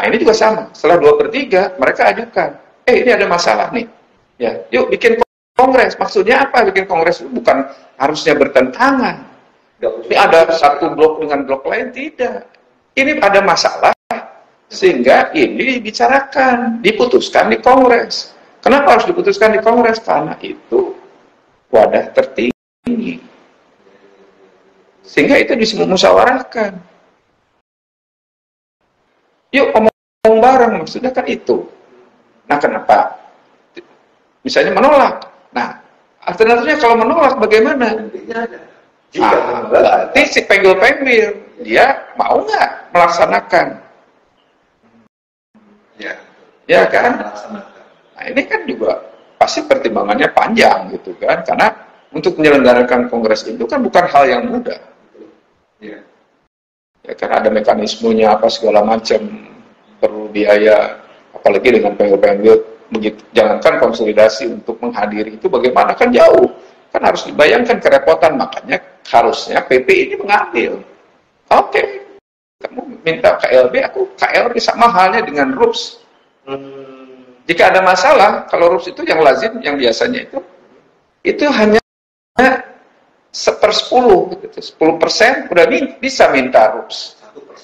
ini juga sama. Setelah 2/3, mereka ajukan. Ini ada masalah nih. Ya, yuk bikin kongres. Maksudnya apa? Bikin kongres itu bukan harusnya bertentangan. Ini ada satu blok dengan blok lain, tidak. Ini ada masalah, sehingga ini dibicarakan, diputuskan di kongres. Kenapa harus diputuskan di kongres? Karena itu wadah tertinggi. Sehingga itu dimusyawarahkan. Yuk ngomong bareng, maksudnya kan itu. Nah, kenapa? Misalnya menolak. Nah, alternatifnya kalau menolak bagaimana? Berarti si penggil-penggil, dia mau nggak melaksanakan? Ya kan? Nah, ini kan juga pasti pertimbangannya panjang gitu kan, karena untuk menyelenggarakan kongres itu kan bukan hal yang mudah. Ya kan ada mekanismenya apa segala macam, perlu biaya, apalagi dengan penggil-penggil begitu. Jangankan konsolidasi untuk menghadiri itu bagaimana, kan jauh, kan harus dibayangkan kerepotan. Makanya harusnya PP ini mengambil. Oke, kamu minta KLB, aku KLB sama halnya dengan RUPS. Jika ada masalah, kalau RUPS itu yang lazim, yang biasanya itu hanya 1/10, gitu. 10% udah bisa minta RUPS. 1/10.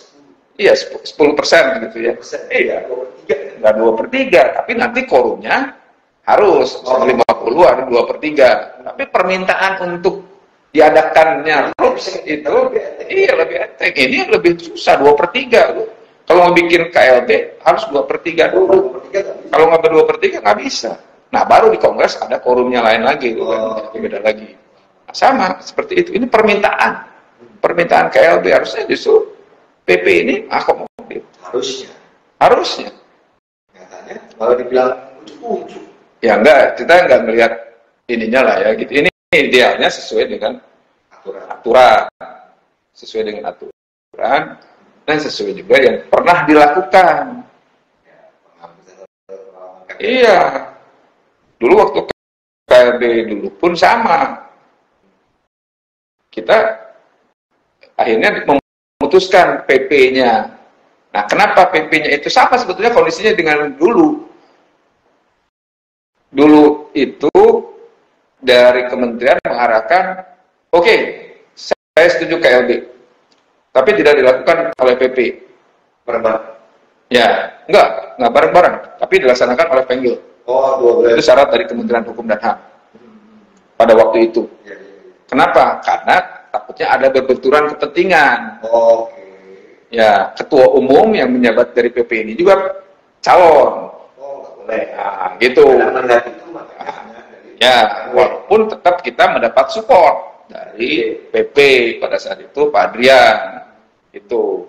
Iya, 10% gitu ya. Iya, nggak 2/3, tapi nanti quorumnya harus 50 ada 2/3. Tapi permintaan untuk diadakannya RUPS itu iya lebih enteng. Ini lebih susah, 2/3. Kalau mau bikin KLB harus 2/3 dulu. Kalau nggak 2/3 nggak bisa. Nah, baru di kongres ada quorumnya lain lagi, beda lagi. Nah, sama seperti itu. Ini permintaan KLB, harusnya justru PP ini akomodir. Harusnya. Katanya kalau dibilang ujuk-ujuk. Ya enggak, kita enggak melihat ininya lah ya gitu. Ini idealnya sesuai dengan aturan. Sesuai dengan aturan dan sesuai juga yang pernah dilakukan. Iya. Dulu waktu KLB dulu pun sama. Kita akhirnya memutuskan PP-nya. Nah, kenapa PP-nya itu sama sebetulnya kondisinya dengan dulu. Dulu itu dari kementerian mengarahkan, oke, saya setuju KLB, tapi tidak dilakukan oleh PP. Bareng-bareng? Ya, enggak bareng-bareng, tapi dilaksanakan oleh penggil. Itu syarat dari Kementerian Hukum dan HAM pada waktu itu. Kenapa? Karena takutnya ada berbenturan kepentingan. Ya, ketua umum yang menjabat dari PP ini juga calon. Nah, gitu. Ya, walaupun tetap kita mendapat support dari PP pada saat itu, Pak Adrian. Itu.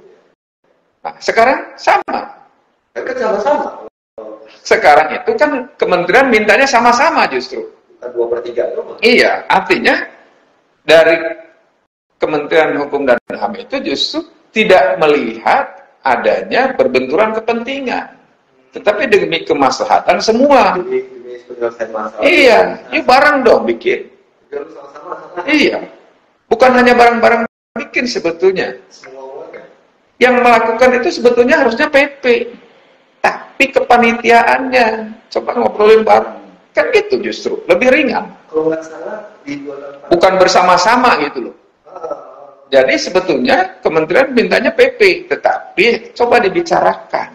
Nah, sekarang sama. Sama-sama. Sekarang itu kan kementerian mintanya sama-sama justru. 2/3 itu. Iya, artinya dari Kementerian Hukum dan HAM itu justru tidak melihat adanya berbenturan kepentingan, tetapi demi kemaslahatan semua. Demi penyelesaian masalah. Iya, yuk bareng dong bikin. Iya, bukan hanya bareng-bareng bikin sebetulnya. Yang melakukan itu sebetulnya harusnya PP, tapi kepanitiaannya coba ngobrolin bareng, kan gitu justru lebih ringan. Kalau nggak salah bukan bersama-sama gitu loh. Jadi sebetulnya kementerian mintanya PP, tetapi coba dibicarakan.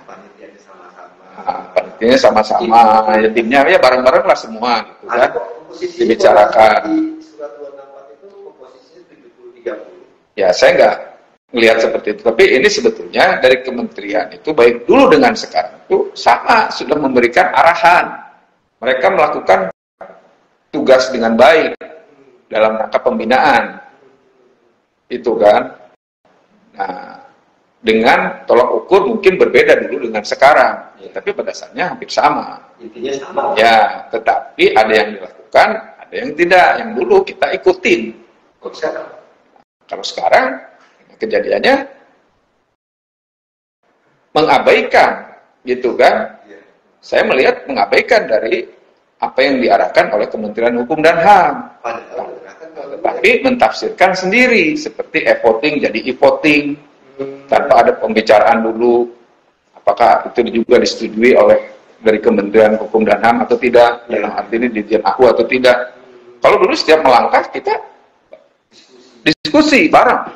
Panitianya sama-sama, ya timnya ya bareng-bareng lah semua gitu kan. Dibicarakan. Di surat 264 itu komposisinya 70-30. Ya saya nggak melihat seperti itu, tapi ini sebetulnya dari kementerian itu baik dulu dengan sekarang itu sama, sudah memberikan arahan. Mereka melakukan tugas dengan baik dalam rangka pembinaan. Itu kan. Nah, dengan tolak ukur mungkin berbeda dulu dengan sekarang, ya, tapi pada dasarnya hampir sama. Intinya sama. Ya, tetapi ada yang dilakukan, ada yang tidak. Yang dulu kita ikutin. Kalau sekarang kejadiannya mengabaikan, gitu kan? Saya melihat mengabaikan dari apa yang diarahkan oleh Kementerian Hukum dan HAM. Tetapi mentafsirkan sendiri, seperti e-voting jadi e-voting, tanpa ada pembicaraan dulu, apakah itu juga disetujui oleh dari Kementerian Hukum dan HAM atau tidak, dalam arti ini Dirjen Aku atau tidak. Kalau dulu setiap melangkah kita diskusi bareng.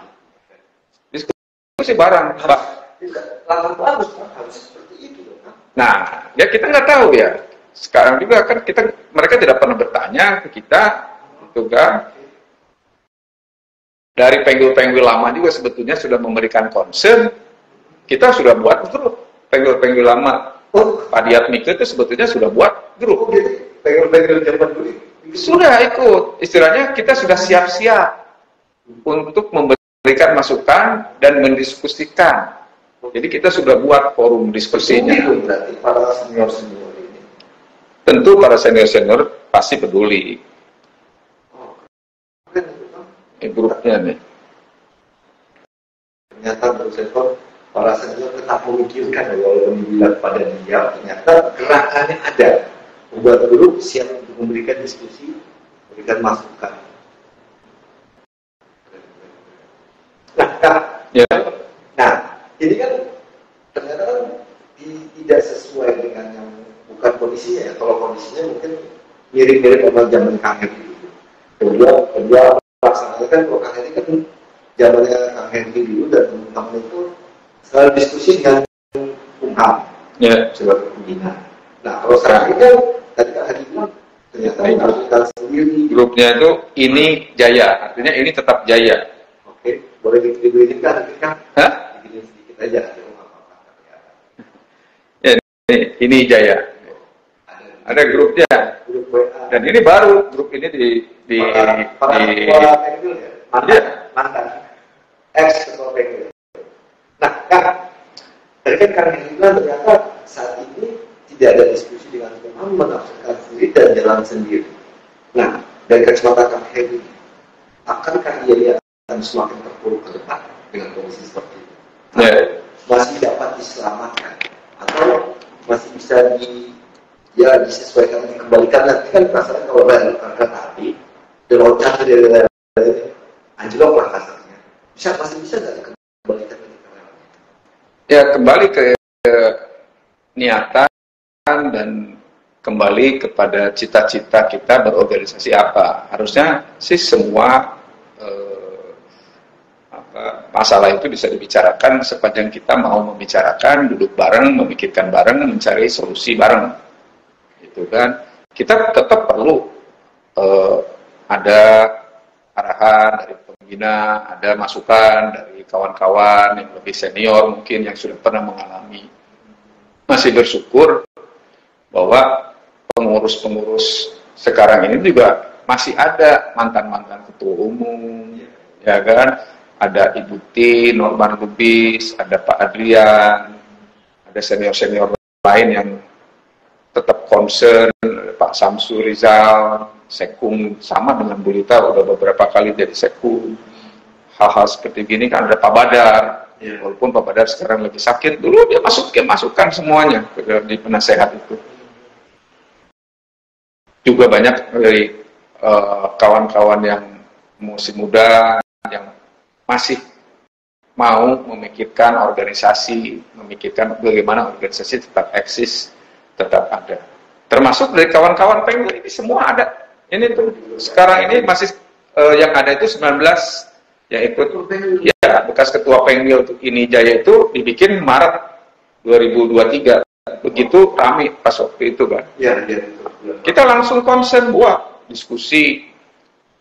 Diskusi bareng. Bagus, harus seperti itu. Nah, ya kita nggak tahu ya. Sekarang juga kan mereka tidak pernah bertanya ke kita, gitu kan. Dari penggul-penggul lama juga sebetulnya sudah memberikan concern. Kita sudah buat grup penggul-penggul lama. Pak Diatmike itu sebetulnya sudah buat grup. Penggul-penggul zaman dulu Sudah ikut. Istilahnya kita sudah siap-siap untuk memberikan masukan dan mendiskusikan. Jadi kita sudah buat forum diskusinya. Berarti para senior-senior ini. Tentu para senior-senior pasti peduli. Grupnya nih. Ternyata menurut saya para senior tetap memikirkan walaupun dibilang pada dia, ternyata gerakannya ada. Membuat grup siap untuk memberikan diskusi, memberikan masukan. Nah, Ya. Nah, ini kan ternyata kan tidak sesuai dengan yang bukan kondisinya ya. Kalau kondisinya mungkin mirip-mirip sama zaman Kang Henry. Kedua pelaksananya kan kalau Kang Henry kan zamannya Kang Henry dulu dan teman-teman itu selalu diskusi dengan Kumham sebagai pembina. Nah, kalau sekarang ini kan tadi Kang Henry bilang ternyata harus kita sendiri. Grupnya itu ini jaya, artinya ini tetap jaya. Oke, boleh diberikan kan? Hah? Diberikan sedikit aja. Ini jaya. Ada grupnya. Grup WA. Dan ini baru grup ini di ketua penggul ya? Mantan. Ex ketua penggul. Nah, Kang, tadi kan Kang Henry bilang ternyata saat ini tidak ada diskusi dengan Kumham, menafsirkan sendiri dan jalan sendiri. Nah, dari kacamata Kang Henry, akankah ia akan semakin terpuruk ke depan dengan kondisi seperti itu? Masih dapat diselamatkan atau masih bisa disesuaikan, dikembalikan? Nanti kan perasaan kalau rel kereta api diloncat dari anjlok lah kasarnya, masih bisa nggak dikembalikan ke rel? Ya, kembali ke niatan dan kembali kepada cita-cita kita berorganisasi apa. Harusnya sih semua masalah itu bisa dibicarakan sepanjang kita mau membicarakan, duduk bareng, memikirkan bareng, mencari solusi bareng. Gitu kan. Kita tetap perlu ada arahan dari pembina, ada masukan dari kawan-kawan yang lebih senior mungkin yang sudah pernah mengalami. Masih bersyukur bahwa pengurus-pengurus sekarang ini juga masih ada mantan-mantan ketua umum, ya kan? Ada Ibu Tin, Norman Lubis, ada Pak Adrian, ada senior-senior lain yang tetap concern, Pak Samsu Rizal, Sekum sama dengan Bu Lita, udah beberapa kali jadi Sekum. Hal-hal seperti gini kan ada Pak Badar, walaupun Pak Badar sekarang lagi sakit, dulu dia masukkan semuanya di penasehat itu. Juga banyak dari kawan-kawan yang masih muda, yang masih mau memikirkan organisasi, memikirkan bagaimana organisasi tetap eksis, tetap ada. Termasuk dari kawan-kawan penggul ini semua ada. Ini tuh sekarang ini masih yang ada itu 19 yang ikut. Ya, bekas ketua penggul ini Jaya itu dibikin Maret 2023. Begitu rame pas waktu itu kan. Ya. Kita langsung konsen buat diskusi.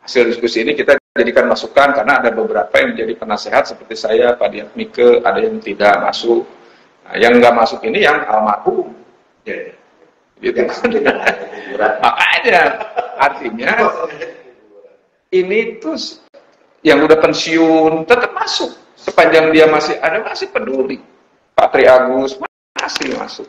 Hasil diskusi ini kita jadikan masukan karena ada beberapa yang menjadi penasehat seperti saya, Pak Diatmike, ada yang tidak masuk. Nah, yang nggak masuk ini yang almarhum. Ya. Gitu. Makanya artinya ini tuh yang udah pensiun tetap masuk sepanjang dia masih ada, masih peduli. Pak Tri Agus masih masuk.